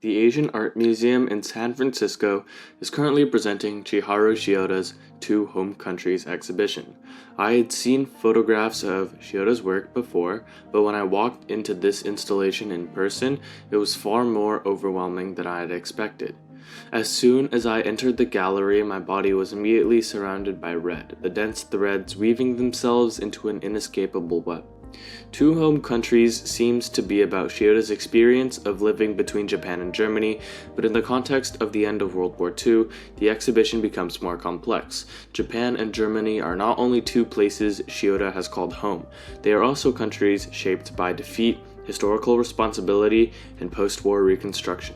The Asian Art Museum in San Francisco is currently presenting Chiharu Shiota's Two Home Countries exhibition. I had seen photographs of Shiota's work before, but when I walked into this installation in person, it was far more overwhelming than I had expected. As soon as I entered the gallery, my body was immediately surrounded by red, the dense threads weaving themselves into an inescapable web. Two Home Countries seems to be about Shiota's experience of living between Japan and Germany, but in the context of the end of World War II, the exhibition becomes more complex. Japan and Germany are not only two places Shiota has called home, they are also countries shaped by defeat, historical responsibility, and post-war reconstruction.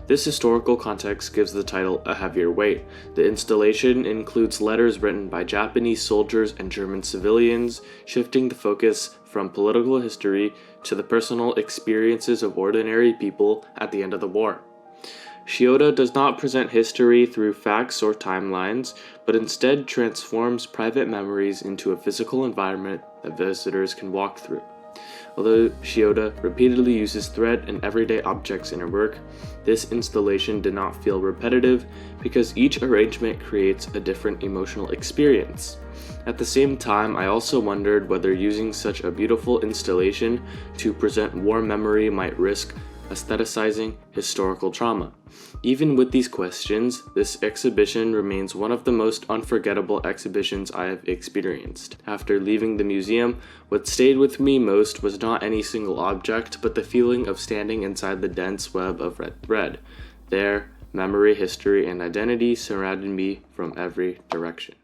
This historical context gives the title a heavier weight. The installation includes letters written by Japanese soldiers and German civilians, shifting the focus from political history to the personal experiences of ordinary people at the end of the war. Shiota does not present history through facts or timelines, but instead transforms private memories into a physical environment that visitors can walk through. Although Shiota repeatedly uses thread and everyday objects in her work, this installation did not feel repetitive because each arrangement creates a different emotional experience. At the same time, I also wondered whether using such a beautiful installation to present war memory might risk aestheticizing historical trauma. Even with these questions, this exhibition remains one of the most unforgettable exhibitions I have experienced. After leaving the museum, what stayed with me most was not any single object, but the feeling of standing inside the dense web of red thread. There, memory, history, and identity surrounded me from every direction.